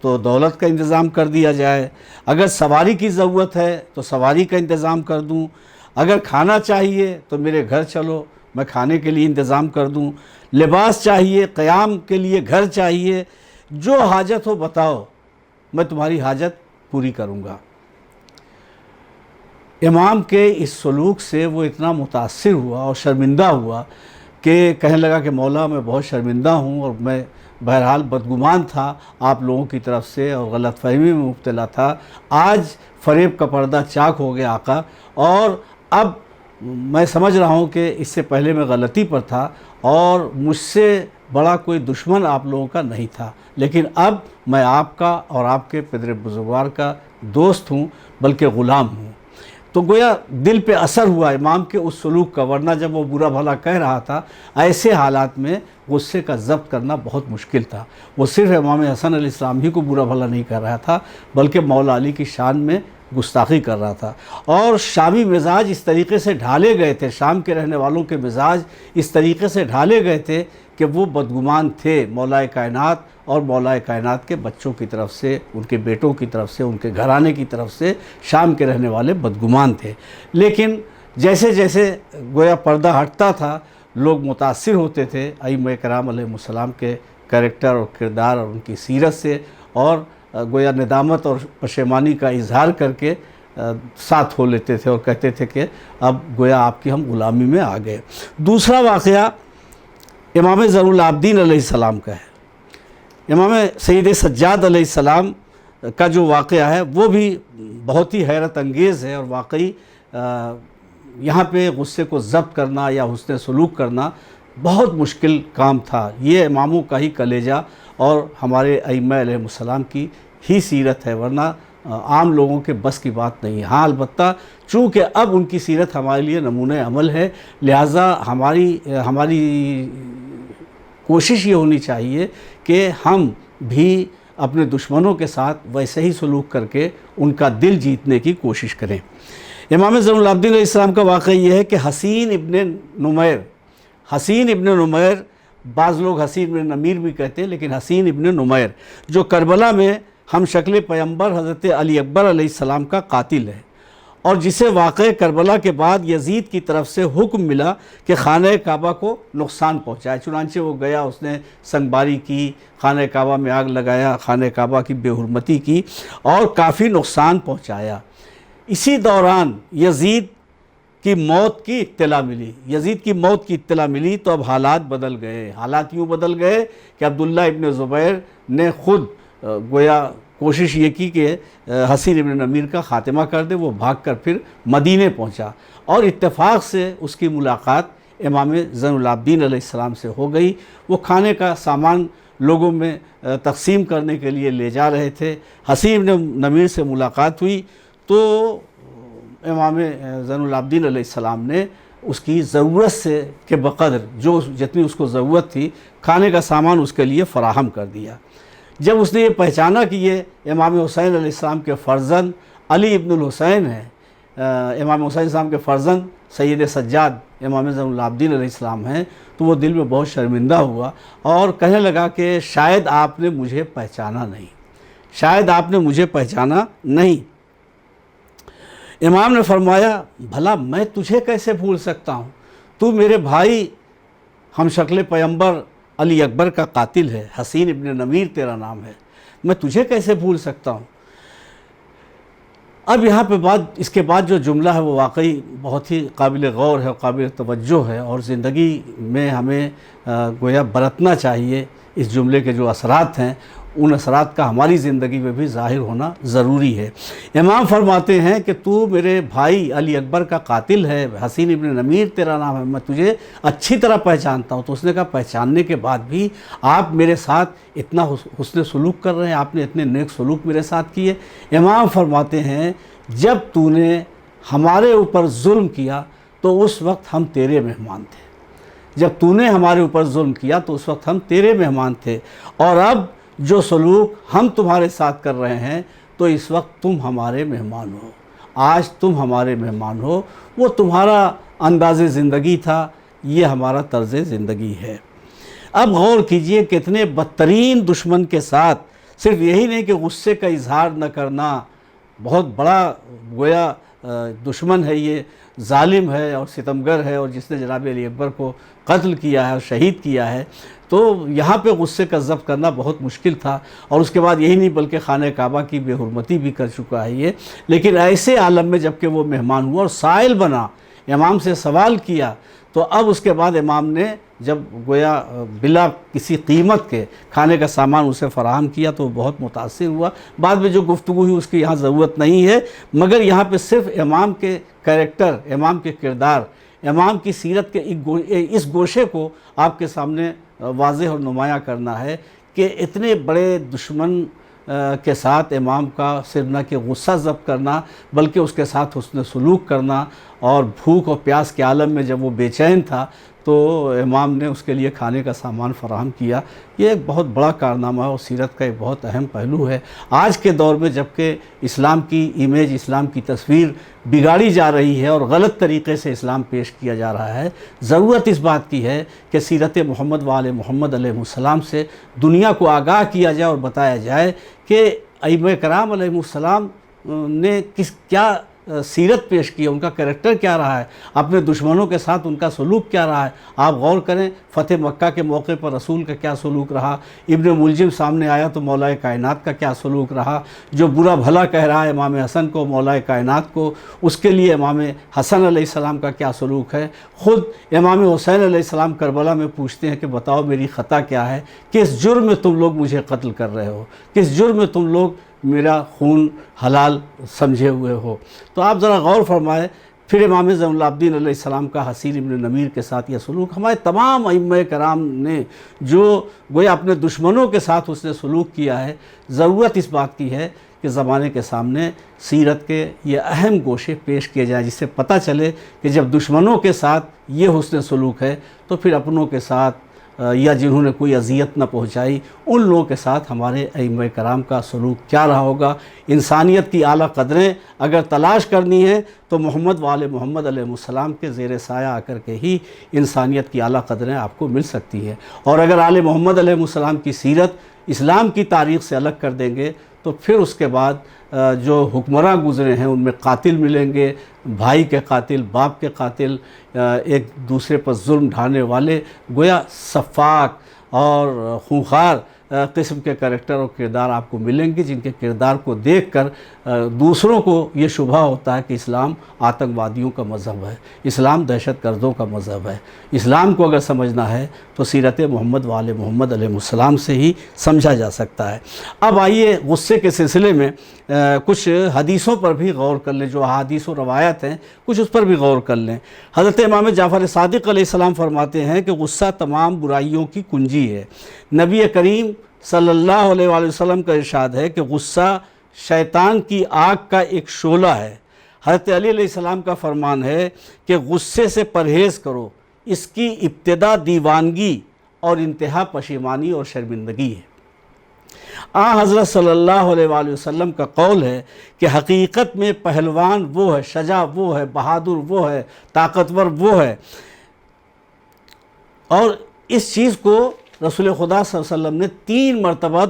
تو دولت کا انتظام کر دیا جائے، اگر سواری کی ضرورت ہے تو سواری کا انتظام کر دوں، اگر کھانا چاہیے تو میرے گھر چلو، میں کھانے کے لیے انتظام کر دوں، لباس چاہیے، قیام کے لیے گھر چاہیے، جو حاجت ہو بتاؤ، میں تمہاری حاجت پوری کروں گا۔ امام کے اس سلوک سے وہ اتنا متاثر ہوا اور شرمندہ ہوا کہ کہنے لگا کہ مولا میں بہت شرمندہ ہوں، اور میں بہرحال بدگمان تھا آپ لوگوں کی طرف سے اور غلط فہمی میں مبتلا تھا، آج فریب کا پردہ چاک ہو گیا آقا، اور اب میں سمجھ رہا ہوں کہ اس سے پہلے میں غلطی پر تھا اور مجھ سے بڑا کوئی دشمن آپ لوگوں کا نہیں تھا، لیکن اب میں آپ کا اور آپ کے پدر بزرگوار کا دوست ہوں بلکہ غلام ہوں۔ تو گویا دل پہ اثر ہوا امام کے اس سلوک کا، ورنہ جب وہ برا بھلا کہہ رہا تھا ایسے حالات میں غصے کا ضبط کرنا بہت مشکل تھا۔ وہ صرف امام حسن علیہ السلام ہی کو برا بھلا نہیں کر رہا تھا بلکہ مولا علی کی شان میں گستاخی کر رہا تھا، اور شامی مزاج اس طریقے سے ڈھالے گئے تھے، شام کے رہنے والوں کے مزاج اس طریقے سے ڈھالے گئے تھے کہ وہ بدگمان تھے مولا کائنات اور مولا کائنات کے بچوں کی طرف سے، ان کے بیٹوں کی طرف سے، ان کے گھرانے کی طرف سے شام کے رہنے والے بدگمان تھے۔ لیکن جیسے جیسے گویا پردہ ہٹتا تھا لوگ متاثر ہوتے تھے ائمہ کرام علیہ السلام کے کریکٹر اور کردار اور ان کی سیرت سے، اور گویا ندامت اور پشیمانی کا اظہار کر کے ساتھ ہو لیتے تھے اور کہتے تھے کہ اب گویا آپ کی ہم غلامی میں آ گئے۔ دوسرا واقعہ امام زین العابدین علیہ السلام کا ہے۔ امام سید سجاد علیہ السلام کا جو واقعہ ہے وہ بھی بہت ہی حیرت انگیز ہے، اور واقعی یہاں پہ غصے کو ضبط کرنا یا حسن سلوک کرنا بہت مشکل کام تھا۔ یہ اماموں کا ہی کلیجہ اور ہمارے ائمہ علیہ السلام کی ہی سیرت ہے، ورنہ عام لوگوں کے بس کی بات نہیں ہے۔ ہاں البتہ چونکہ اب ان کی سیرت ہمارے لیے نمونہ عمل ہے، لہٰذا ہماری کوشش یہ ہونی چاہیے کہ ہم بھی اپنے دشمنوں کے ساتھ ویسے ہی سلوک کر کے ان کا دل جیتنے کی کوشش کریں۔ امام زین العابدین علیہ السلام کا واقعہ یہ ہے کہ حسین ابن نمیر، بعض لوگ حسین ابن نمیر بھی کہتے ہیں لیکن حسین ابن نمیر، جو کربلا میں ہم شکل پیغمبر حضرت علی اکبر علیہ السلام کا قاتل ہے، اور جسے واقع کربلا کے بعد یزید کی طرف سے حکم ملا کہ خانہ کعبہ کو نقصان پہنچائے، چنانچہ وہ گیا، اس نے سنگباری کی، خانہ کعبہ میں آگ لگایا، خانہ کعبہ کی بے حرمتی کی اور کافی نقصان پہنچایا۔ اسی دوران یزید کی موت کی اطلاع ملی تو اب حالات بدل گئے۔ حالات یوں بدل گئے کہ عبداللہ ابن زبیر نے خود گویا کوشش یہ کی کہ حسین ابن نمیر کا خاتمہ کر دے، وہ بھاگ کر پھر مدینے پہنچا، اور اتفاق سے اس کی ملاقات امام زین العابدین علیہ السلام سے ہو گئی۔ وہ کھانے کا سامان لوگوں میں تقسیم کرنے کے لیے لے جا رہے تھے، حسین ابن نمیر سے ملاقات ہوئی تو امام زین العابدین علیہ السلام نے اس کی ضرورت سے کے بقدر جتنی اس کو ضرورت تھی کھانے کا سامان اس کے لیے فراہم کر دیا۔ جب اس نے یہ پہچانا کہ یہ امام حسین علیہ السلام کے فرزند علی ابن الحسین ہیں، امام حسین السلام کے فرزند سید سجاد امام زین العابدین علیہ السلام ہیں، تو وہ دل میں بہت شرمندہ ہوا اور کہنے لگا کہ شاید آپ نے مجھے پہچانا نہیں۔ امام نے فرمایا بھلا میں تجھے کیسے بھول سکتا ہوں، تو میرے بھائی ہم شکل پیغمبر علی اکبر کا قاتل ہے، حسین ابن نمیر تیرا نام ہے، میں تجھے کیسے بھول سکتا ہوں۔ اب یہاں پہ اس کے بعد جو جملہ ہے وہ واقعی بہت ہی قابل غور ہے اور قابل توجہ ہے، اور زندگی میں ہمیں گویا برتنا چاہیے اس جملے کے جو اثرات ہیں، ان اثرات کا ہماری زندگی میں بھی ظاہر ہونا ضروری ہے۔ امام فرماتے ہیں کہ تو میرے بھائی علی اکبر کا قاتل ہے، حسین ابن نمیر تیرا نام ہے، میں تجھے اچھی طرح پہچانتا ہوں۔ تو اس نے کہا پہچاننے کے بعد بھی آپ میرے ساتھ اتنا حسن سلوک کر رہے ہیں، آپ نے اتنے نیک سلوک میرے ساتھ کیے۔ امام فرماتے ہیں جب تو نے ہمارے اوپر ظلم کیا تو اس وقت ہم تیرے مہمان تھے، جب تو نے ہمارے اوپر ظلم کیا تو اس وقت ہم تیرے مہمان تھے، اور اب جو سلوک ہم تمہارے ساتھ کر رہے ہیں تو اس وقت تم ہمارے مہمان ہو، آج تم ہمارے مہمان ہو، وہ تمہارا انداز زندگی تھا، یہ ہمارا طرز زندگی ہے۔ اب غور کیجئے کتنے بدترین دشمن کے ساتھ صرف یہی نہیں کہ غصے کا اظہار نہ کرنا بہت بڑا گویا دشمن ہے، یہ ظالم ہے اور ستمگر ہے، اور جس نے جناب علی اکبر کو قتل کیا ہے اور شہید کیا ہے، تو یہاں پہ غصے کا ضبط کرنا بہت مشکل تھا۔ اور اس کے بعد یہی نہیں بلکہ خانہ کعبہ کی بے حرمتی بھی کر چکا ہے یہ۔ لیکن ایسے عالم میں جب کہ وہ مہمان ہوا اور سائل بنا، امام سے سوال کیا، تو اب اس کے بعد امام نے جب گویا بلا کسی قیمت کے کھانے کا سامان اسے فراہم کیا تو وہ بہت متاثر ہوا۔ بعد میں جو گفتگو ہوئی اس کی یہاں ضرورت نہیں ہے، مگر یہاں پہ صرف امام کے کریکٹر، امام کے کردار، امام کی سیرت کے اس گوشے کو آپ کے سامنے واضح اور نمایاں کرنا ہے کہ اتنے بڑے دشمن کے ساتھ امام کا صرف نہ کہ غصہ ضبط کرنا بلکہ اس کے ساتھ حسن سلوک کرنا، اور بھوک اور پیاس کے عالم میں جب وہ بے چین تھا تو امام نے اس کے لیے کھانے کا سامان فراہم کیا۔ یہ ایک بہت بڑا کارنامہ اور سیرت کا ایک بہت اہم پہلو ہے۔ آج کے دور میں جب کہ اسلام کی امیج، اسلام کی تصویر بگاڑی جا رہی ہے اور غلط طریقے سے اسلام پیش کیا جا رہا ہے، ضرورت اس بات کی ہے کہ سیرت محمد و آل محمد علیہ السلام سے دنیا کو آگاہ کیا جائے اور بتایا جائے کہ ائمہ کرام علیہ السلام نے کیا سیرت پیش کی ہے، ان کا کریکٹر کیا رہا ہے، اپنے دشمنوں کے ساتھ ان کا سلوک کیا رہا ہے۔ آپ غور کریں فتح مکہ کے موقع پر رسول کا کیا سلوک رہا، ابن ملجم سامنے آیا تو مولا کائنات کا کیا سلوک رہا، جو برا بھلا کہہ رہا ہے امام حسن کو، مولا کائنات کو، اس کے لیے امام حسن علیہ السلام کا کیا سلوک ہے۔ خود امام حسین علیہ السلام کربلا میں پوچھتے ہیں کہ بتاؤ میری خطا کیا ہے، کس جرم میں تم لوگ مجھے قتل کر رہے ہو، کس جرم میں تم لوگ میرا خون حلال سمجھے ہوئے ہو۔ تو آپ ذرا غور فرمائیں۔ پھر امام زین العابدین علیہ السلام کا حسین ابن نمیر کے ساتھ یہ سلوک، ہمارے تمام ائمہ کرام نے جو گویا اپنے دشمنوں کے ساتھ اس نے سلوک کیا ہے، ضرورت اس بات کی ہے کہ زمانے کے سامنے سیرت کے یہ اہم گوشے پیش کیے جائیں، جس سے پتہ چلے کہ جب دشمنوں کے ساتھ یہ حسن سلوک ہے تو پھر اپنوں کے ساتھ یا جنہوں نے کوئی اذیت نہ پہنچائی ان لوگوں کے ساتھ ہمارے ائمہ کرام کا سلوک کیا رہا ہوگا۔ انسانیت کی اعلیٰ قدریں اگر تلاش کرنی ہیں تو محمد و آل محمد علیہ السلام کے زیر سایہ آ کر کے ہی انسانیت کی اعلیٰ قدریں آپ کو مل سکتی ہیں۔ اور اگر آل محمد علیہ السلام کی سیرت اسلام کی تاریخ سے الگ کر دیں گے تو پھر اس کے بعد جو حکمراں گزرے ہیں ان میں قاتل ملیں گے، بھائی کے قاتل، باپ کے قاتل، ایک دوسرے پر ظلم ڈھانے والے، گویا سفاک اور خونخوار قسم کے کریکٹر اور کردار آپ کو ملیں گے، جن کے کردار کو دیکھ کر دوسروں کو یہ شبہ ہوتا ہے کہ اسلام آتنکوادیوں کا مذہب ہے، اسلام دہشت گردوں کا مذہب ہے۔ اسلام کو اگر سمجھنا ہے تو سیرت محمد و آل محمد علیہ السلام سے ہی سمجھا جا سکتا ہے۔ اب آئیے غصے کے سلسلے میں کچھ حدیثوں پر بھی غور کر لیں، جو احادیث و روایت ہیں کچھ اس پر بھی غور کر لیں۔ حضرت امام جعفر صادق علیہ السلام فرماتے ہیں کہ غصہ تمام برائیوں کی کنجی ہے۔ نبی کریم صلی اللہ علیہ وآلہ وسلم کا ارشاد ہے کہ غصہ شیطان کی آگ کا ایک شعلہ ہے۔ حضرت علی علیہ السلام کا فرمان ہے کہ غصے سے پرہیز کرو، اس کی ابتدا دیوانگی اور انتہا پشیمانی اور شرمندگی ہے۔ حضرت صلی اللہ علیہ وآلہ وسلم کا قول ہے کہ حقیقت میں پہلوان وہ ہے، شجاع وہ ہے، بہادر وہ ہے، طاقتور وہ ہے۔ اور اس چیز کو رسول خدا صلی اللہ علیہ وسلم نے 3 مرتبہ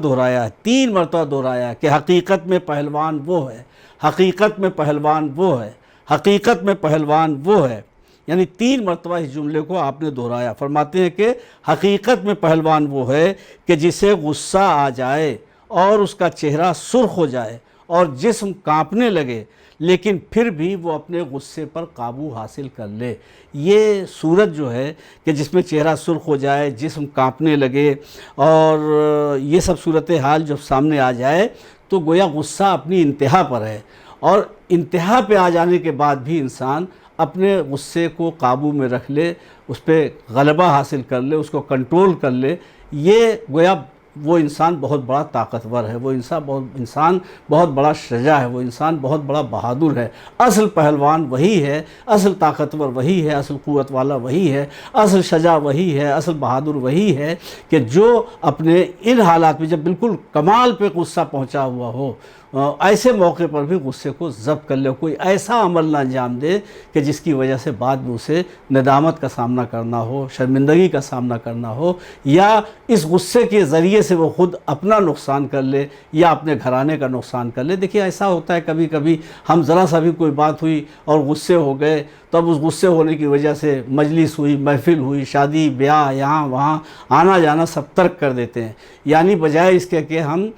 دہرایا کہ حقیقت میں پہلوان وہ ہے، حقیقت میں پہلوان وہ ہے، حقیقت میں پہلوان وہ ہے۔ یعنی 3 مرتبہ اس جملے کو آپ نے دہرایا۔ فرماتے ہیں کہ حقیقت میں پہلوان وہ ہے کہ جسے غصہ آ جائے اور اس کا چہرہ سرخ ہو جائے اور جسم کانپنے لگے، لیکن پھر بھی وہ اپنے غصے پر قابو حاصل کر لے۔ یہ صورت جو ہے کہ جس میں چہرہ سرخ ہو جائے، جسم کانپنے لگے، اور یہ سب صورتحال جب سامنے آ جائے تو گویا غصہ اپنی انتہا پر ہے، اور انتہا پہ آ جانے کے بعد بھی انسان اپنے غصے کو قابو میں رکھ لے، اس پہ غلبہ حاصل کر لے، اس کو کنٹرول کر لے، یہ گویا وہ انسان بہت بڑا طاقتور ہے، وہ انسان بہت بڑا شجاع ہے، وہ انسان بہت بڑا بہادر ہے۔ اصل پہلوان وہی ہے، اصل طاقتور وہی ہے، اصل قوت والا وہی ہے، اصل شجاع وہی ہے، اصل بہادر وہی ہے کہ جو اپنے ان حالات میں جب بالکل کمال پہ غصہ پہنچا ہوا ہو، ایسے موقع پر بھی غصے کو ضبط کر لے، کوئی ایسا عمل نہ انجام دے کہ جس کی وجہ سے بعد میں اسے ندامت کا سامنا کرنا ہو، شرمندگی کا سامنا کرنا ہو، یا اس غصے کے ذریعے سے وہ خود اپنا نقصان کر لے یا اپنے گھرانے کا نقصان کر لے۔ دیکھیے ایسا ہوتا ہے کبھی کبھی ہم ذرا سا بھی کوئی بات ہوئی اور غصے ہو گئے، تو اب اس غصے ہونے کی وجہ سے مجلس ہوئی، محفل ہوئی، شادی بیاہ، یہاں وہاں آنا جانا سب ترک کر دیتے ہیں، یعنی بجائے اس کے کہ ہم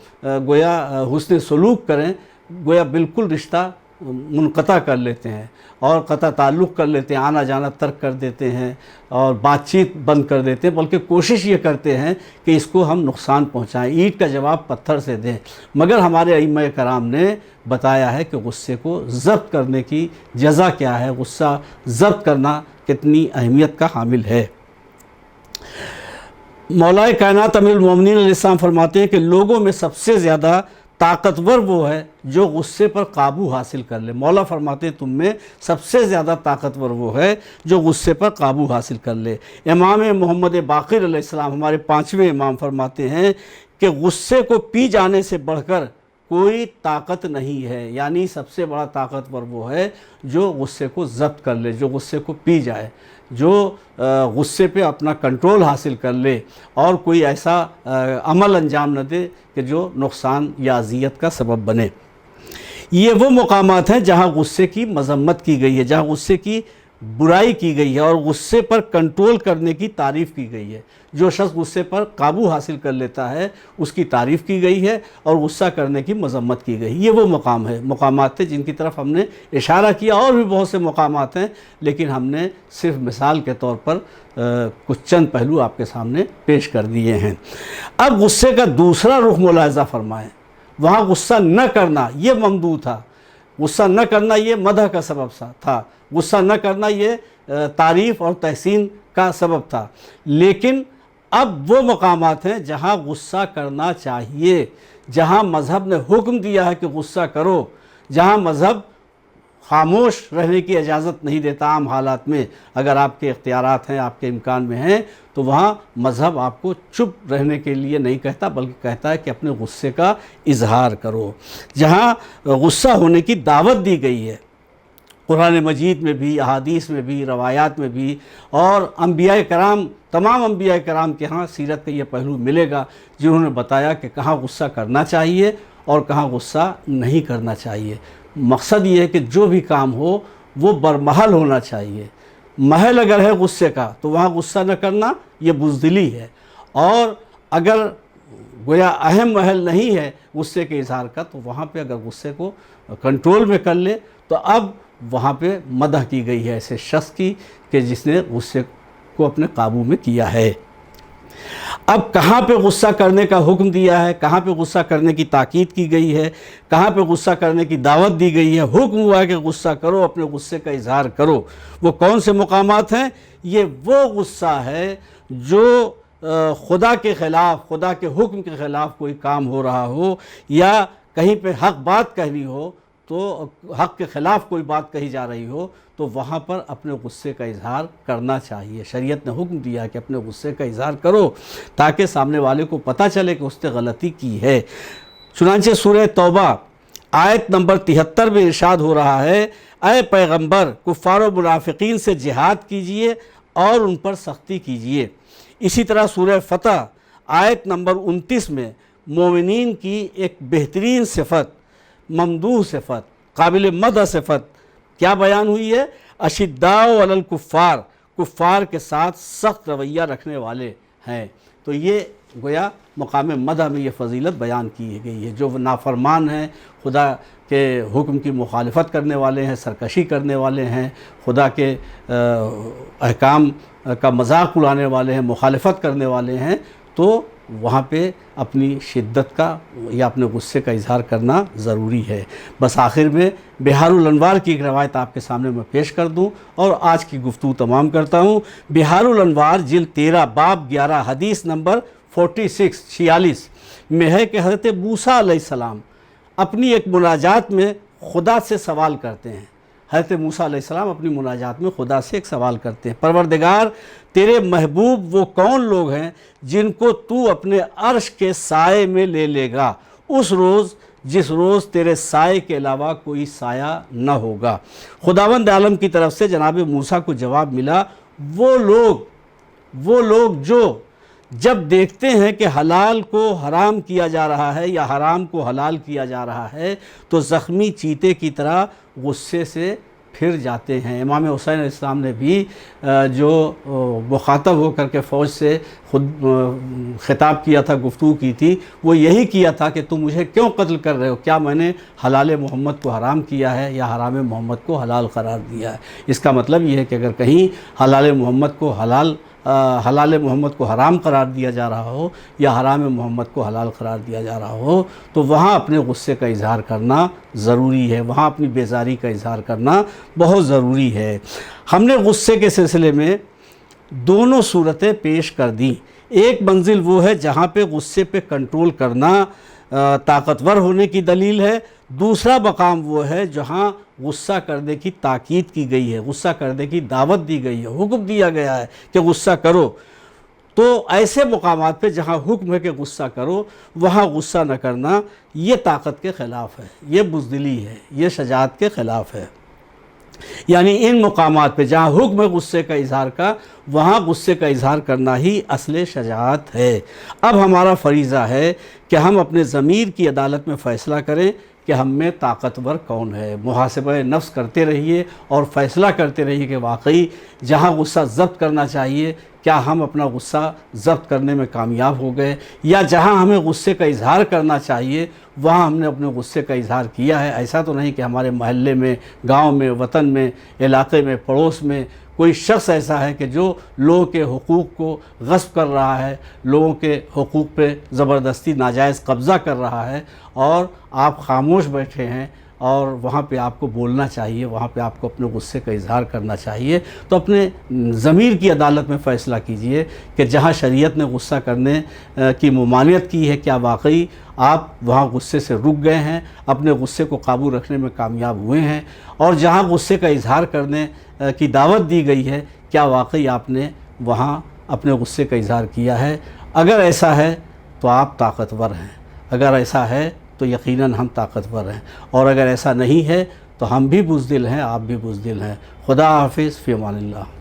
گویا حسن سلوک کریں، گویا بالکل رشتہ منقطع کر لیتے ہیں اور قطع تعلق کر لیتے ہیں، آنا جانا ترک کر دیتے ہیں اور بات چیت بند کر دیتے ہیں، بلکہ کوشش یہ کرتے ہیں کہ اس کو ہم نقصان پہنچائیں، اینٹ کا جواب پتھر سے دیں۔ مگر ہمارے ائمہ کرام نے بتایا ہے کہ غصے کو ضبط کرنے کی جزا کیا ہے، غصہ ضبط کرنا کتنی اہمیت کا حامل ہے۔ مولا کائنات امیر المومنین علیہ السلام فرماتے ہیں کہ لوگوں میں سب سے زیادہ طاقتور وہ ہے جو غصے پر قابو حاصل کر لے۔ مولا فرماتے ہیں تم میں سب سے زیادہ طاقتور وہ ہے جو غصے پر قابو حاصل کر لے۔ امام محمد باقر علیہ السلام ہمارے 5ویں امام فرماتے ہیں کہ غصے کو پی جانے سے بڑھ کر کوئی طاقت نہیں ہے، یعنی سب سے بڑا طاقتور وہ ہے جو غصے کو ضبط کر لے، جو غصے کو پی جائے، جو غصے پہ اپنا کنٹرول حاصل کر لے اور کوئی ایسا عمل انجام نہ دے کہ جو نقصان یا اذیت کا سبب بنے۔ یہ وہ مقامات ہیں جہاں غصے کی مذمت کی گئی ہے، جہاں غصے کی برائی کی گئی ہے اور غصے پر کنٹرول کرنے کی تعریف کی گئی ہے۔ جو شخص غصے پر قابو حاصل کر لیتا ہے اس کی تعریف کی گئی ہے اور غصہ کرنے کی مذمت کی گئی۔ یہ وہ مقامات تھے جن کی طرف ہم نے اشارہ کیا، اور بھی بہت سے مقامات ہیں لیکن ہم نے صرف مثال کے طور پر کچھ چند پہلو آپ کے سامنے پیش کر دیے ہیں۔ اب غصے کا دوسرا رخ ملاحظہ فرمائیں۔ وہاں غصہ نہ کرنا یہ ممدوح تھا، غصہ نہ کرنا یہ مدح کا سبب تھا، غصہ نہ کرنا یہ تعریف اور تحسین کا سبب تھا، لیکن اب وہ مقامات ہیں جہاں غصہ کرنا چاہیے، جہاں مذہب نے حکم دیا ہے کہ غصہ کرو، جہاں مذہب خاموش رہنے کی اجازت نہیں دیتا۔ عام حالات میں اگر آپ کے اختیارات ہیں، آپ کے امکان میں ہیں، تو وہاں مذہب آپ کو چپ رہنے کے لیے نہیں کہتا بلکہ کہتا ہے کہ اپنے غصے کا اظہار کرو۔ جہاں غصہ ہونے کی دعوت دی گئی ہے، قرآن مجید میں بھی، احادیث میں بھی، روایات میں بھی، اور انبیاء کرام، تمام انبیاء کرام کے ہاں سیرت کا یہ پہلو ملے گا جنہوں نے بتایا کہ کہاں غصہ کرنا چاہیے اور کہاں غصہ نہیں کرنا چاہیے۔ مقصد یہ ہے کہ جو بھی کام ہو وہ برمحل ہونا چاہیے۔ محل اگر ہے غصے کا تو وہاں غصہ نہ کرنا یہ بزدلی ہے، اور اگر گویا اہم محل نہیں ہے غصے کے اظہار کا تو وہاں پہ اگر غصے کو کنٹرول میں کر لے تو اب وہاں پہ مدح کی گئی ہے ایسے شخص کی کہ جس نے غصے کو اپنے قابو میں کیا ہے۔ اب کہاں پہ غصہ کرنے کا حکم دیا ہے، کہاں پہ غصہ کرنے کی تاکید کی گئی ہے، کہاں پہ غصہ کرنے کی دعوت دی گئی ہے، حکم ہوا ہے کہ غصہ کرو، اپنے غصے کا اظہار کرو، وہ کون سے مقامات ہیں؟ یہ وہ غصہ ہے جو خدا کے خلاف، خدا کے حکم کے خلاف کوئی کام ہو رہا ہو، یا کہیں پہ حق بات کہنی ہو تو حق کے خلاف کوئی بات کہی جا رہی ہو تو وہاں پر اپنے غصے کا اظہار کرنا چاہیے۔ شریعت نے حکم دیا ہے کہ اپنے غصے کا اظہار کرو تاکہ سامنے والے کو پتہ چلے کہ اس نے غلطی کی ہے۔ چنانچہ سورہ توبہ آیت نمبر 73 میں ارشاد ہو رہا ہے، اے پیغمبر کفار و منافقین سے جہاد کیجئے اور ان پر سختی کیجئے۔ اسی طرح سورہ فتح آیت نمبر 29 میں مومنین کی ایک بہترین صفت، ممدوح صفت، قابل مدح صفت کیا بیان ہوئی ہے؟ اشداء علی الکفار، کفار کے ساتھ سخت رویہ رکھنے والے ہیں۔ تو یہ گویا مقام مدح میں یہ فضیلت بیان کی گئی ہے۔ جو نافرمان ہیں، خدا کے حکم کی مخالفت کرنے والے ہیں، سرکشی کرنے والے ہیں، خدا کے احکام کا مذاق اڑانے والے ہیں، مخالفت کرنے والے ہیں، تو وہاں پہ اپنی شدت کا یا اپنے غصے کا اظہار کرنا ضروری ہے۔ بس آخر میں بہار الانوار کی ایک روایت آپ کے سامنے میں پیش کر دوں اور آج کی گفتگو تمام کرتا ہوں۔ بہار الانوار جلد 13 باب 11 حدیث نمبر 46 میں ہے کہ حضرت موسیٰ علیہ السلام اپنی ایک مناجات میں خدا سے سوال کرتے ہیں۔ حضرت موسیٰ علیہ السلام اپنی مناجات میں خدا سے ایک سوال کرتے ہیں، پروردگار تیرے محبوب وہ کون لوگ ہیں جن کو تو اپنے عرش کے سائے میں لے لے گا اس روز جس روز تیرے سائے کے علاوہ کوئی سایہ نہ ہوگا۔ خداوند عالم کی طرف سے جناب موسیٰ کو جواب ملا، وہ لوگ جو جب دیکھتے ہیں کہ حلال کو حرام کیا جا رہا ہے یا حرام کو حلال کیا جا رہا ہے تو زخمی چیتے کی طرح غصے سے پھر جاتے ہیں۔ امام حسین علیہ السلام نے بھی جو مخاطب ہو کر کے فوج سے خود خطاب کیا تھا، گفتگو کی تھی، وہ یہی کیا تھا کہ تم مجھے کیوں قتل کر رہے ہو؟ کیا میں نے حلال محمد کو حرام کیا ہے یا حرام محمد کو حلال قرار دیا ہے؟ اس کا مطلب یہ ہے کہ اگر کہیں حلال محمد کو حرام قرار دیا جا رہا ہو یا حرام محمد کو حلال قرار دیا جا رہا ہو تو وہاں اپنے غصے کا اظہار کرنا ضروری ہے، وہاں اپنی بیزاری کا اظہار کرنا بہت ضروری ہے۔ ہم نے غصے کے سلسلے میں دونوں صورتیں پیش کر دیں۔ ایک منزل وہ ہے جہاں پہ غصے پہ کنٹرول کرنا طاقتور ہونے کی دلیل ہے، دوسرا مقام وہ ہے جہاں غصہ کرنے کی تاکید کی گئی ہے، غصہ کرنے کی دعوت دی گئی ہے، حکم دیا گیا ہے کہ غصہ کرو۔ تو ایسے مقامات پہ جہاں حکم ہے کہ غصہ کرو، وہاں غصہ نہ کرنا یہ طاقت کے خلاف ہے، یہ بزدلی ہے، یہ شجاعت کے خلاف ہے۔ یعنی ان مقامات پہ جہاں حکم ہے غصے کا اظہار کا، وہاں غصے کا اظہار کرنا ہی اصل شجاعت ہے۔ اب ہمارا فریضہ ہے کہ ہم اپنے ضمیر کی عدالت میں فیصلہ کریں کہ ہم میں طاقتور کون ہے۔ محاسبہ نفس کرتے رہیے اور فیصلہ کرتے رہیے کہ واقعی جہاں غصہ ضبط کرنا چاہیے کیا ہم اپنا غصہ ضبط کرنے میں کامیاب ہو گئے، یا جہاں ہمیں غصے کا اظہار کرنا چاہیے وہاں ہم نے اپنے غصے کا اظہار کیا ہے۔ ایسا تو نہیں کہ ہمارے محلے میں، گاؤں میں، وطن میں، علاقے میں، پڑوس میں کوئی شخص ایسا ہے کہ جو لوگوں کے حقوق کو غصب کر رہا ہے، لوگوں کے حقوق پہ زبردستی ناجائز قبضہ کر رہا ہے اور آپ خاموش بیٹھے ہیں اور وہاں پہ آپ کو بولنا چاہیے، وہاں پہ آپ کو اپنے غصے کا اظہار کرنا چاہیے۔ تو اپنے ضمیر کی عدالت میں فیصلہ کیجئے کہ جہاں شریعت نے غصہ کرنے کی ممانعت کی ہے کیا واقعی آپ وہاں غصے سے رک گئے ہیں، اپنے غصے کو قابو رکھنے میں کامیاب ہوئے ہیں، اور جہاں غصے کا اظہار کرنے کی دعوت دی گئی ہے کیا واقعی آپ نے وہاں اپنے غصے کا اظہار کیا ہے۔ اگر ایسا ہے تو آپ طاقتور ہیں، اگر ایسا ہے تو یقیناً ہم طاقتور ہیں، اور اگر ایسا نہیں ہے تو ہم بھی بزدل ہیں، آپ بھی بزدل ہیں۔ خدا حافظ، فی امان اللہ۔